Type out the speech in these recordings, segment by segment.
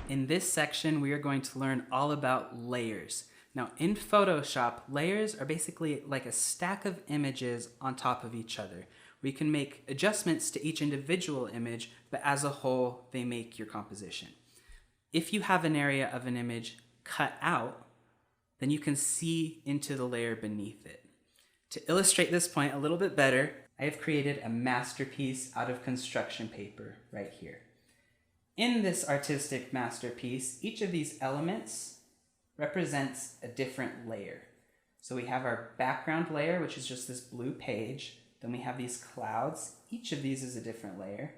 In this section, we are going to learn all about layers. Now, in Photoshop, layers are basically like a stack of images on top of each other. We can make adjustments to each individual image, but as a whole, they make your composition. If you have an area of an image cut out, then you can see into the layer beneath it. To illustrate this point a little bit better, I have created a masterpiece out of construction paper right here. In this artistic masterpiece, each of these elements represents a different layer. So we have our background layer, which is just this blue page. Then we have these clouds. Each of these is a different layer.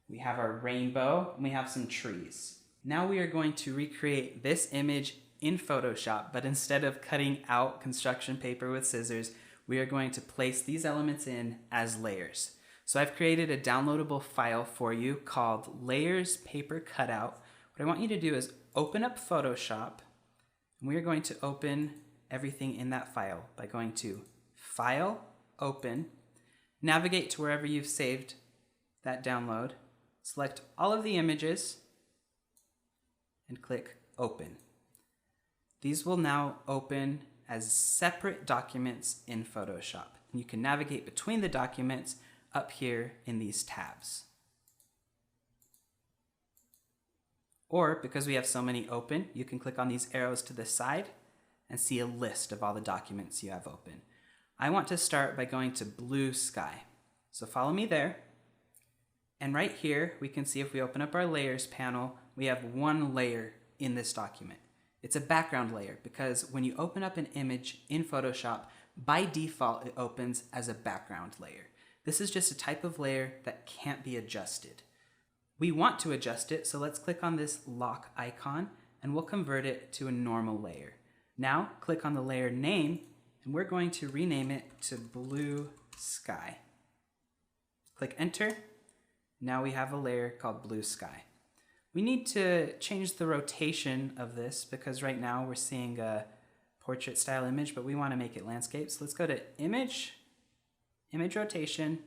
We have our rainbow, and we have some trees. Now we are going to recreate this image in Photoshop, but instead of cutting out construction paper with scissors, we are going to place these elements in as layers. So I've created a downloadable file for you called Layers Paper Cutout. What I want you to do is open up Photoshop, and we are going to open everything in that file by going to File, Open, navigate to wherever you've saved that download, select all of the images, and click Open. These will now open as separate documents in Photoshop. And you can navigate between the documents up here in these tabs. Or, because we have so many open, you can click on these arrows to the side and see a list of all the documents you have open. I want to start by going to Blue Sky. So follow me there. And right here, we can see if we open up our Layers panel, we have one layer in this document. It's a background layer because when you open up an image in Photoshop, by default, it opens as a background layer. This is just a type of layer that can't be adjusted. We want to adjust it, so let's click on this lock icon and we'll convert it to a normal layer. Now, click on the layer name and we're going to rename it to Blue Sky. Click Enter. Now we have a layer called Blue Sky. We need to change the rotation of this because right now we're seeing a portrait style image, but we want to make it landscape. So let's go to Image, Image Rotation,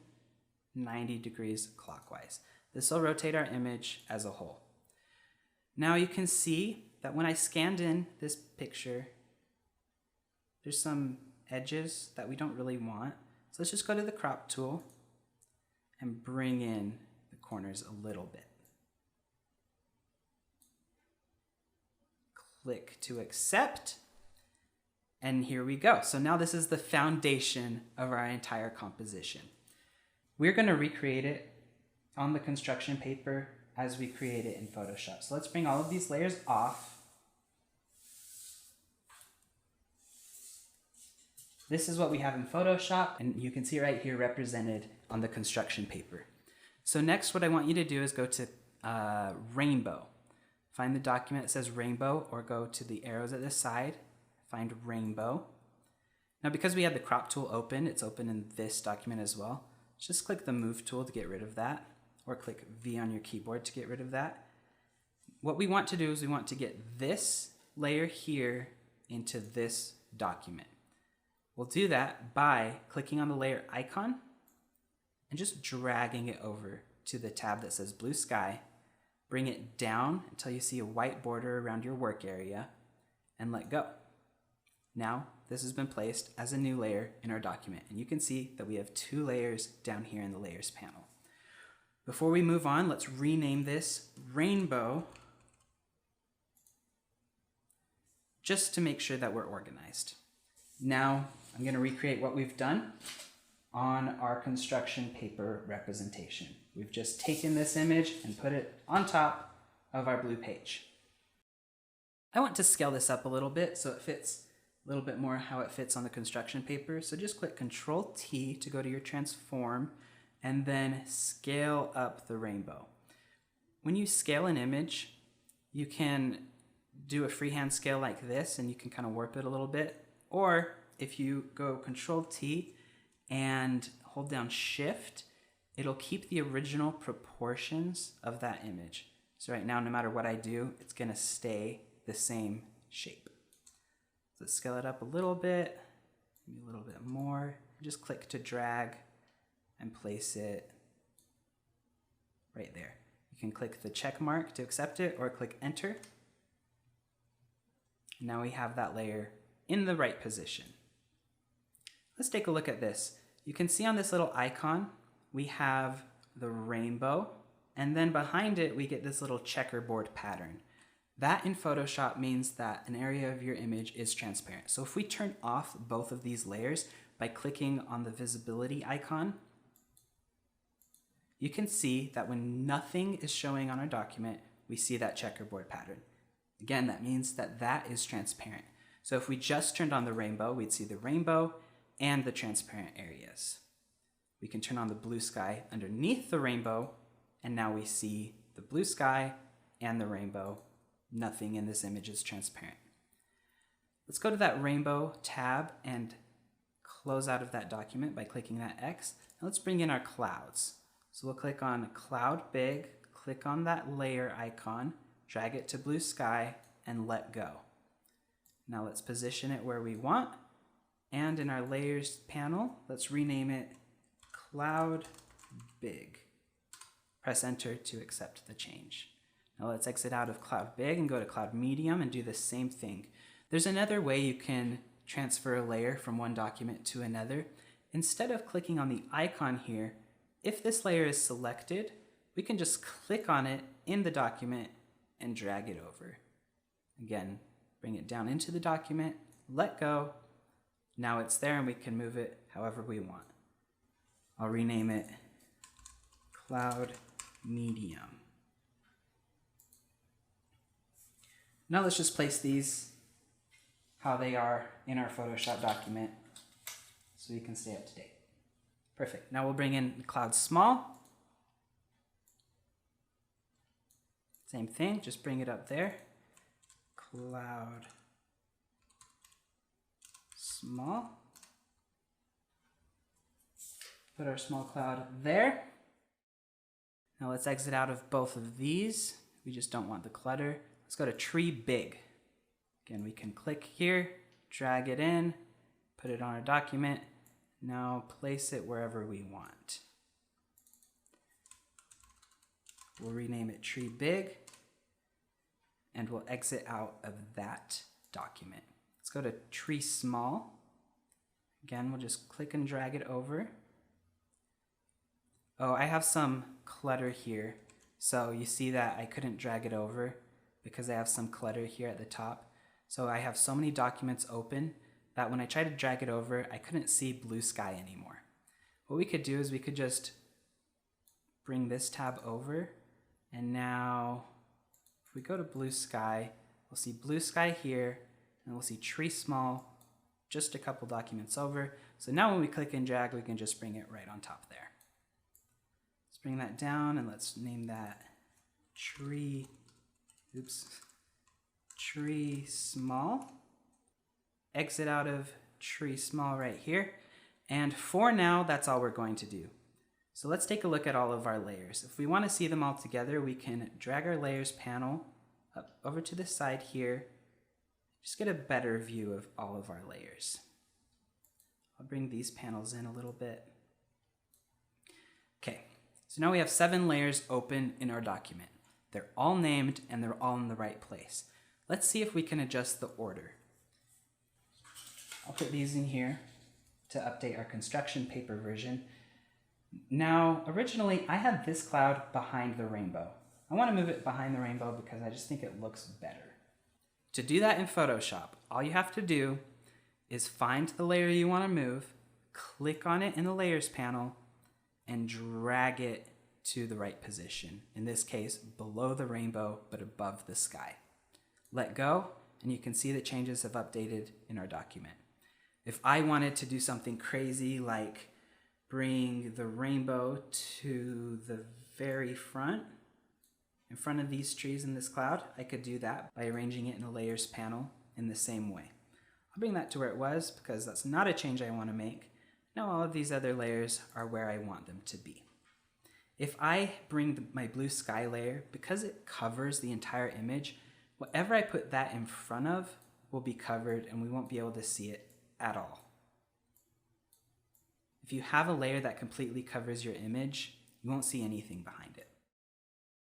90 degrees clockwise. This will rotate our image as a whole. Now you can see that when I scanned in this picture, there's some edges that we don't really want. So let's just go to the crop tool and bring in the corners a little bit. Click to accept, and here we go. So now this is the foundation of our entire composition. We're going to recreate it on the construction paper as we create it in Photoshop. So let's bring all of these layers off. This is what we have in Photoshop, and you can see right here represented on the construction paper. So next, what I want you to do is go to Rainbow. Find the document that says Rainbow, or go to the arrows at the side, find Rainbow. Now because we had the crop tool open, it's open in this document as well. Just click the Move tool to get rid of that, or click V on your keyboard to get rid of that. What we want to do is we want to get this layer here into this document. We'll do that by clicking on the layer icon and just dragging it over to the tab that says Blue Sky. Bring it down until you see a white border around your work area and let go. Now, this has been placed as a new layer in our document, and you can see that we have two layers down here in the Layers panel. Before we move on, let's rename this Rainbow just to make sure that we're organized. Now, I'm going to recreate what we've done on our construction paper representation. We've just taken this image and put it on top of our blue page. I want to scale this up a little bit so it fits a little bit more how it fits on the construction paper. So just click Control T to go to your transform and then scale up the rainbow. When you scale an image, you can do a freehand scale like this and you can kind of warp it a little bit. Or if you go Control T and hold down Shift, it'll keep the original proportions of that image. So right now, no matter what I do, it's gonna stay the same shape. So let's scale it up a little bit, maybe a little bit more. Just click to drag and place it right there. can click the check mark to accept it or click enter. Now we have that layer in the right position. Let's take a look at this. You can see on this little icon, we have the rainbow, and then behind it, we get this little checkerboard pattern. That in Photoshop means that an area of your image is transparent. So if we turn off both of these layers by clicking on the visibility icon, you can see that when nothing is showing on our document, we see that checkerboard pattern. Again, that means that that is transparent. So if we just turned on the rainbow, we'd see the rainbow and the transparent areas. We can turn on the blue sky underneath the rainbow, and now we see the blue sky and the rainbow. Nothing in this image is transparent. Let's go to that rainbow tab and close out of that document by clicking that X. Now let's bring in our clouds. So we'll click on Cloud Big, click on that layer icon, drag it to blue sky, and let go. Now let's position it where we want. And in our layers panel, let's rename it Cloud Big. Press enter to accept the change. Now let's exit out of Cloud Big and go to Cloud Medium and do the same thing. There's another way you can transfer a layer from one document to another. Instead of clicking on the icon here, if this layer is selected, we can just click on it in the document and drag it over. Again, bring it down into the document, let go. Now it's there and we can move it however we want. I'll rename it Cloud Medium. Now let's just place these how they are in our Photoshop document so we can stay up to date. Perfect. Now we'll bring in Cloud Small. Same thing, just bring it up there. Cloud Small. Put our small cloud there. Now let's exit out of both of these. We just don't want the clutter. Let's go to Tree Big. Again, we can click here, drag it in, put it on our document. Now place it wherever we want. We'll rename it Tree Big, and we'll exit out of that document. Let's go to Tree Small. Again, we'll just click and drag it over. Oh, I have some clutter here. So you see that I couldn't drag it over because I have some clutter here at the top. So I have so many documents open that when I try to drag it over, I couldn't see blue sky anymore. What we could do is we could just bring this tab over, and now if we go to blue sky, we'll see blue sky here, and we'll see Tree Small just a couple documents over. So now when we click and drag, we can just bring it right on top there. Let's bring that down and let's name that Tree Small. Exit out of Tree Small right here. And for now, that's all we're going to do. So let's take a look at all of our layers. If we want to see them all together, we can drag our layers panel up over to the side here. Just get a better view of all of our layers. I'll bring these panels in a little bit. Okay, so now we have 7 layers open in our document. They're all named and they're all in the right place. Let's see if we can adjust the order. I'll put these in here to update our construction paper version. Now, originally I had this cloud behind the rainbow. I want to move it behind the rainbow because I just think it looks better. To do that in Photoshop, all you have to do is find the layer you want to move, click on it in the layers panel, and drag it to the right position. In this case, below the rainbow, but above the sky. Let go, and you can see the changes have updated in our document. If I wanted to do something crazy like bring the rainbow to the very front, in front of these trees in this cloud, I could do that by arranging it in the layers panel in the same way. I'll bring that to where it was because that's not a change I want to make. Now all of these other layers are where I want them to be. If I bring my blue sky layer, because it covers the entire image, whatever I put that in front of will be covered and we won't be able to see it at all. If you have a layer that completely covers your image, you won't see anything behind it.